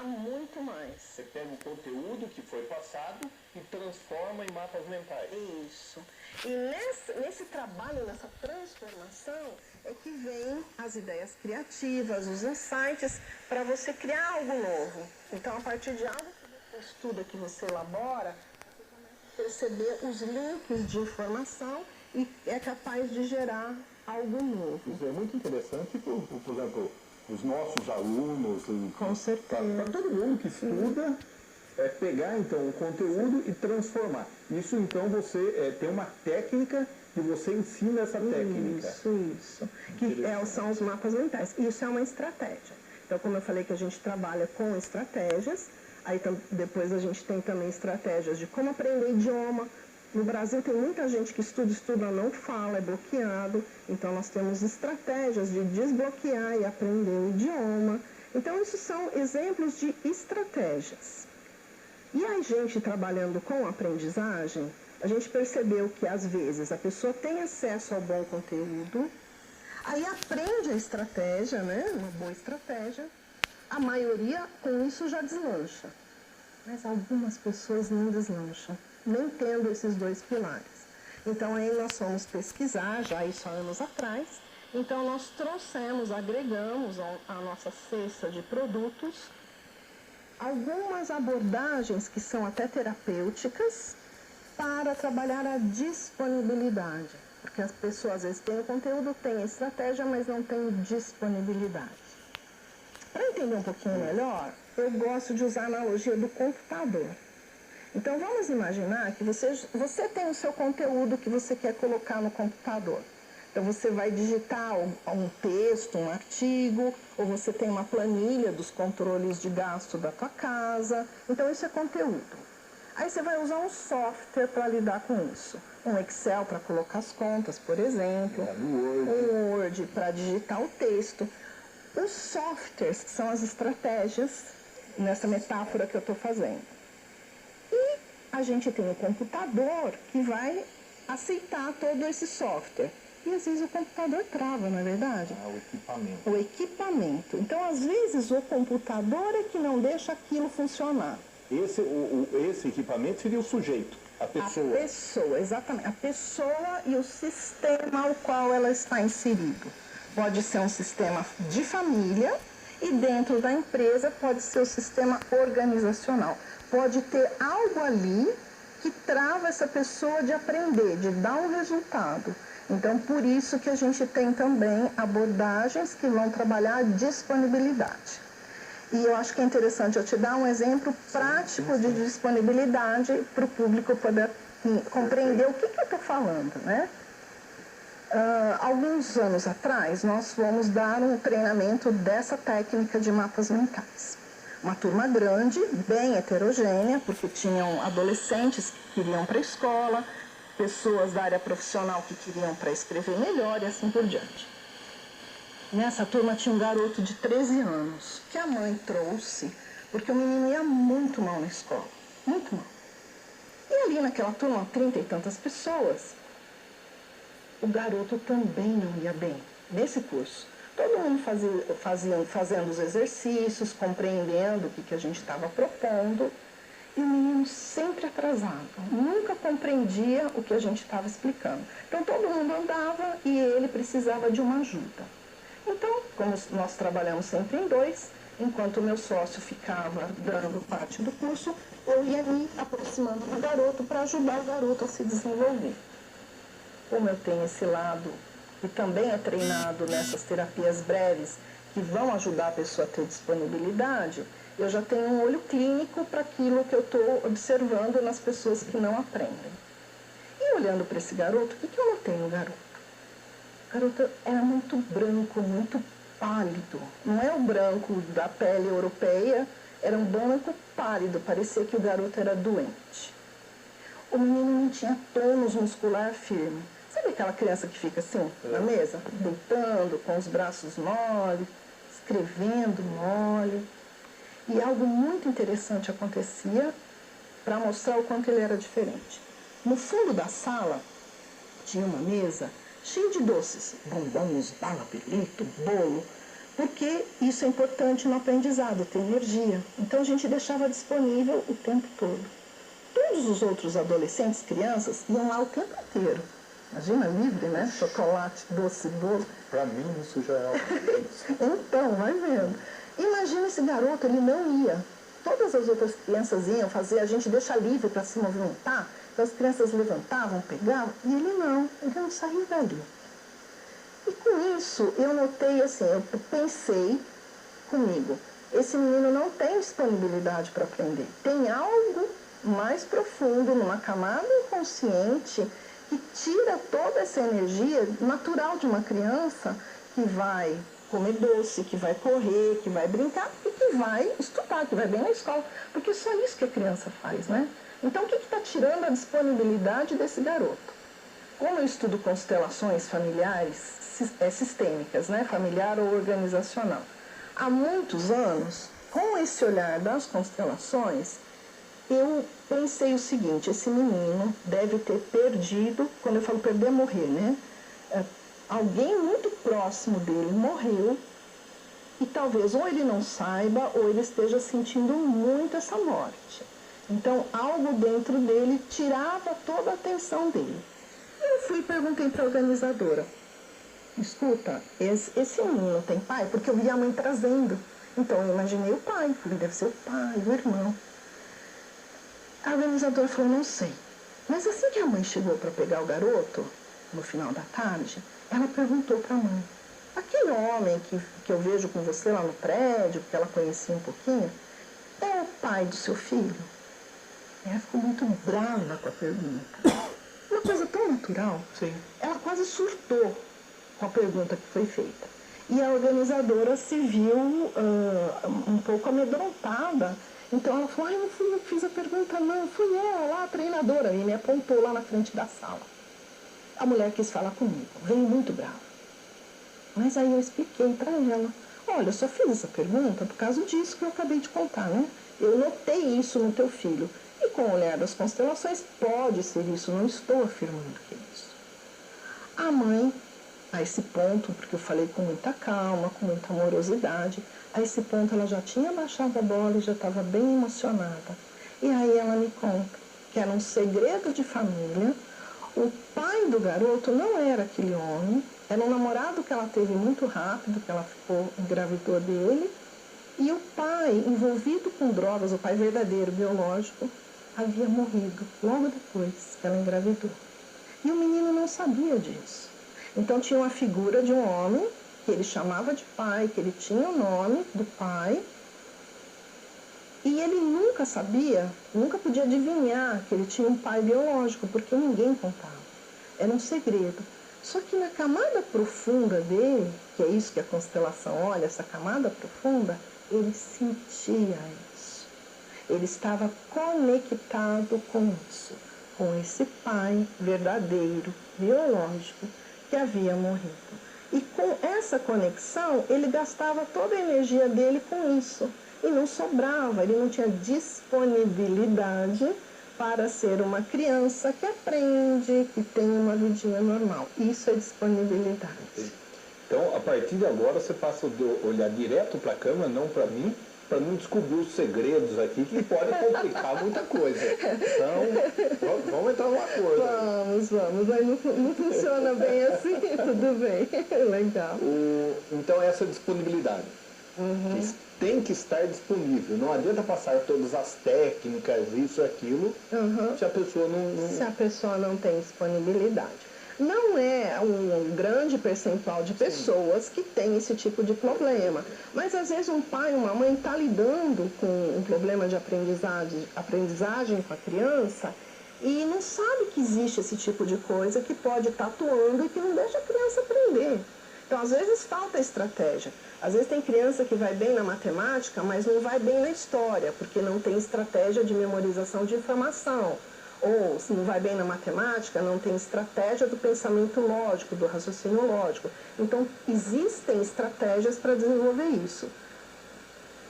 Muito mais. Você pega o conteúdo que foi passado e transforma em mapas mentais. Isso. E nesse trabalho, nessa transformação, é que vem as ideias criativas, os insights, para você criar algo novo. Então, a partir de algo que você estuda, que você elabora, você começa a perceber os links de informação e é capaz de gerar algo novo. Isso é muito interessante, por exemplo, os nossos alunos, Com certeza. para todo mundo que estuda, pegar então o conteúdo e transformar. Isso então você tem uma técnica que você ensina essa técnica. Isso. Que são os mapas mentais. Isso é uma estratégia. Então, como eu falei que a gente trabalha com estratégias, aí depois a gente tem também estratégias de como aprender idioma. No Brasil tem muita gente que estuda, não fala, é bloqueado. Então nós temos estratégias de desbloquear e aprender o idioma. Então isso são exemplos de estratégias. E a gente trabalhando com aprendizagem, a gente percebeu que às vezes a pessoa tem acesso ao bom conteúdo, aí aprende a estratégia, né? Uma boa estratégia. A maioria com isso já deslancha. Mas algumas pessoas não deslancham, nem tendo esses dois pilares. Então, aí nós fomos pesquisar, já isso há anos atrás, então nós trouxemos, agregamos à nossa cesta de produtos algumas abordagens que são até terapêuticas para trabalhar a disponibilidade. Porque as pessoas às vezes têm o conteúdo, têm a estratégia, mas não têm disponibilidade. Para entender um pouquinho melhor, eu gosto de usar a analogia do computador. Então, vamos imaginar que você tem o seu conteúdo que você quer colocar no computador. Então, você vai digitar um texto, um artigo, ou você tem uma planilha dos controles de gasto da tua casa. Então, isso é conteúdo. Aí, você vai usar um software para lidar com isso. Um Excel para colocar as contas, por exemplo. Um Word para digitar o texto. Os softwares são as estratégias, nessa metáfora que eu estou fazendo. E a gente tem o computador que vai aceitar todo esse software. E às vezes o computador trava, não é verdade? O equipamento. O equipamento. Então, às vezes, o computador é que não deixa aquilo funcionar. Esse equipamento seria o sujeito, a pessoa. A pessoa, exatamente. A pessoa e o sistema ao qual ela está inserido. Pode ser um sistema de família e dentro da empresa pode ser o sistema organizacional. Pode ter algo ali que trava essa pessoa de aprender, de dar um resultado. Então, por isso que a gente tem também abordagens que vão trabalhar a disponibilidade. E eu acho que é interessante eu te dar um exemplo prático de disponibilidade para o público poder compreender o que eu estou falando, né? Alguns anos atrás, nós fomos dar um treinamento dessa técnica de mapas mentais. Uma turma grande, bem heterogênea, porque tinham adolescentes que queriam para a escola, pessoas da área profissional que queriam para escrever melhor e assim por diante. Nessa turma tinha um garoto de 13 anos, que a mãe trouxe, porque o menino ia muito mal na escola, muito mal. E ali naquela turma, 30 e tantas pessoas, o garoto também não ia bem, nesse curso. Todo mundo fazendo os exercícios, compreendendo o que a gente estava propondo, e o menino sempre atrasado, nunca compreendia o que a gente estava explicando. Então todo mundo andava e ele precisava de uma ajuda. Então, como nós trabalhamos sempre em dois, enquanto o meu sócio ficava dando parte do curso, eu ia me aproximando do garoto para ajudar o garoto a se desenvolver. Como eu tenho esse lado, e também é treinado nessas terapias breves, que vão ajudar a pessoa a ter disponibilidade, eu já tenho um olho clínico para aquilo que eu estou observando nas pessoas que não aprendem. E olhando para esse garoto, o que eu notei no garoto? O garoto era muito branco, muito pálido. Não é o branco da pele europeia, era um branco pálido, parecia que o garoto era doente. O menino não tinha tônus muscular firme. Sabe aquela criança que fica assim, na mesa, deitando, com os braços mole, escrevendo mole? E algo muito interessante acontecia para mostrar o quanto ele era diferente. No fundo da sala tinha uma mesa cheia de doces, bombons, bala, pirulito, bolo, porque isso é importante no aprendizado, ter energia. Então a gente deixava disponível o tempo todo. Todos os outros adolescentes, crianças, iam lá o tempo inteiro. Imagina, livre, né? Chocolate, doce, bolo. Para mim, isso já é algo. Então, vai vendo. Imagina esse garoto, ele não ia. Todas as outras crianças iam fazer, a gente deixa livre para se movimentar. Então as crianças levantavam, pegavam, e ele não saía dali. E com isso, eu notei assim, eu pensei comigo, esse menino não tem disponibilidade para aprender. Tem algo mais profundo, numa camada inconsciente, que tira toda essa energia natural de uma criança que vai comer doce, que vai correr, que vai brincar e que vai estudar, que vai bem na escola. Porque é só isso que a criança faz, né? Então, o que está tirando a disponibilidade desse garoto? Como eu estudo constelações familiares sistêmicas, né? Familiar ou organizacional, há muitos anos, com esse olhar das constelações, eu pensei o seguinte, esse menino deve ter perdido, quando eu falo perder é morrer, né? Alguém muito próximo dele morreu e talvez ou ele não saiba ou ele esteja sentindo muito essa morte. Então, algo dentro dele tirava toda a atenção dele. Eu fui e perguntei para a organizadora, escuta, esse menino tem pai? Porque eu vi a mãe trazendo. Então, eu imaginei o pai, falei, deve ser o pai, o irmão. A organizadora falou, não sei. Mas assim que a mãe chegou para pegar o garoto, no final da tarde, ela perguntou para a mãe, aquele homem que eu vejo com você lá no prédio, que ela conhecia um pouquinho, é o pai do seu filho? Ela ficou muito brava com a pergunta. Uma coisa tão natural. Sim. Ela quase surtou com a pergunta que foi feita. E a organizadora se viu um pouco amedrontada. Então ela falou, eu não fui eu que fiz a pergunta, não, fui ela lá, a treinadora, e me apontou lá na frente da sala. A mulher quis falar comigo, veio muito brava. Mas aí eu expliquei para ela, olha, eu só fiz essa pergunta por causa disso que eu acabei de contar, né? Eu notei isso no teu filho. E com o olhar das constelações, pode ser isso, não estou afirmando que é isso. A mãe, a esse ponto, porque eu falei com muita calma, com muita amorosidade, a esse ponto ela já tinha baixado a bola e já estava bem emocionada. E aí ela me conta que era um segredo de família, o pai do garoto não era aquele homem, era um namorado que ela teve muito rápido, que ela engravidou dele, e o pai, envolvido com drogas, o pai verdadeiro, biológico, havia morrido logo depois que ela engravidou. E o menino não sabia disso. Então tinha uma figura de um homem que ele chamava de pai, que ele tinha o nome do pai, e ele nunca sabia, nunca podia adivinhar que ele tinha um pai biológico, porque ninguém contava. Era um segredo. Só que na camada profunda dele, que é isso que a constelação olha, essa camada profunda, ele sentia isso. Ele estava conectado com isso, com esse pai verdadeiro, biológico, que havia morrido. E com essa conexão, ele gastava toda a energia dele com isso. E não sobrava, ele não tinha disponibilidade para ser uma criança que aprende, que tem uma vidinha normal. Isso é disponibilidade. Então, a partir de agora, você passa a olhar direto para a câmera, não para mim, para não descobrir os segredos aqui, que pode complicar muita coisa. Então, vamos entrar num acordo. Vamos. Mas não funciona bem assim, tudo bem. Legal. Então, essa disponibilidade. Que tem que estar disponível. Não adianta passar todas as técnicas, isso e aquilo, se a pessoa não... Se a pessoa não tem disponibilidade. Não é um grande percentual de pessoas que tem esse tipo de problema. Mas, às vezes, um pai, uma mãe está lidando com um problema de aprendizagem com a criança e não sabe que existe esse tipo de coisa que pode estar atuando e que não deixa a criança aprender. Então, às vezes, falta estratégia. Às vezes tem criança que vai bem na matemática, mas não vai bem na história, porque não tem estratégia de memorização de informação. Ou, se não vai bem na matemática, não tem estratégia do pensamento lógico, do raciocínio lógico. Então, existem estratégias para desenvolver isso.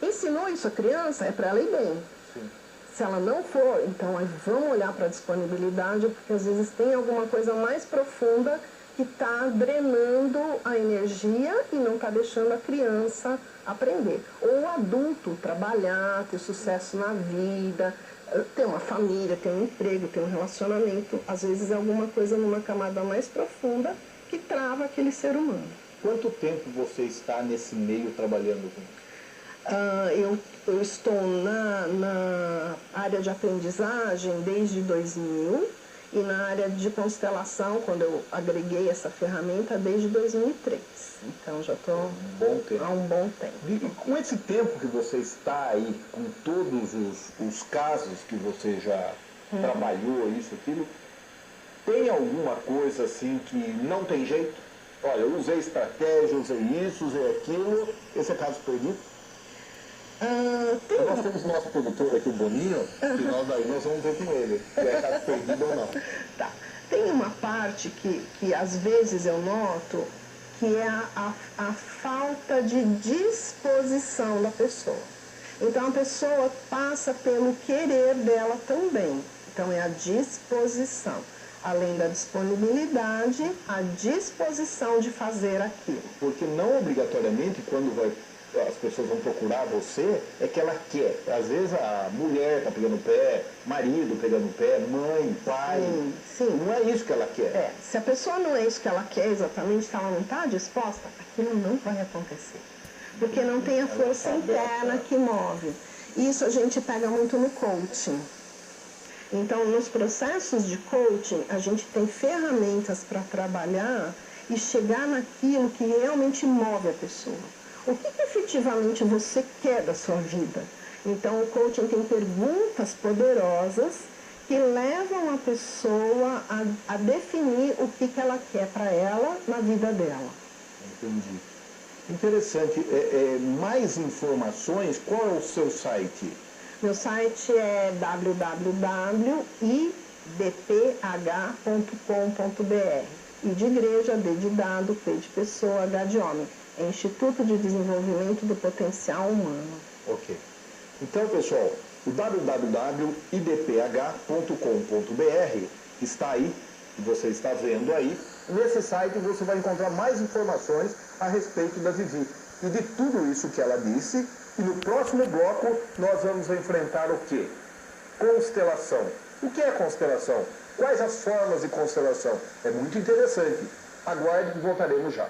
Ensinou isso à criança, é para ela ir bem. Sim. Se ela não for, então vamos olhar para a disponibilidade, porque às vezes tem alguma coisa mais profunda que está drenando a energia e não está deixando a criança aprender. Ou o adulto trabalhar, ter sucesso na vida, ter uma família, ter um emprego, ter um relacionamento. Às vezes é alguma coisa numa camada mais profunda que trava aquele ser humano. Quanto tempo você está nesse meio trabalhando com isso? Eu estou na área de aprendizagem desde 2000 e na área de constelação, quando eu agreguei essa ferramenta, desde 2003. Então já estou há um bom tempo. E com esse tempo que você está aí, com todos os casos que você já trabalhou, isso, aquilo, tem alguma coisa assim que não tem jeito? Olha, eu usei estratégia, usei isso, usei aquilo, esse é caso perdido? Nós temos nosso produtor aqui, o Boninho, que nós vamos ver com ele, se é caso perdido ou não. Tá. Tem uma parte que às vezes eu noto, que é a falta de disposição da pessoa. Então a pessoa passa pelo querer dela também. Então é a disposição. Além da disponibilidade, a disposição de fazer aquilo. Porque não obrigatoriamente, quando as pessoas vão procurar você, é que ela quer. Às vezes a mulher está pegando o pé, marido pegando o pé, mãe, pai. Sim. Não é isso que ela quer. Se a pessoa não é isso que ela quer exatamente, se ela não está disposta, aquilo não vai acontecer. Porque não tem a força interna que move. Isso a gente pega muito no coaching. Então, nos processos de coaching, a gente tem ferramentas para trabalhar e chegar naquilo que realmente move a pessoa. O que efetivamente você quer da sua vida? Então, o coaching tem perguntas poderosas que levam a pessoa a definir o que ela quer para ela na vida dela. Entendi. Interessante. Mais informações, qual é o seu site? Meu site é www.idph.com.br. I de igreja, D de dado, P de pessoa, H de homem. É Instituto de Desenvolvimento do Potencial Humano. Ok. Então, pessoal, o www.idph.com.br está aí, que você está vendo aí. Nesse site você vai encontrar mais informações a respeito da Vivi e de tudo isso que ela disse. E no próximo bloco nós vamos enfrentar o quê? Constelação. O que é constelação? Quais as formas de constelação? É muito interessante. Aguarde que voltaremos já.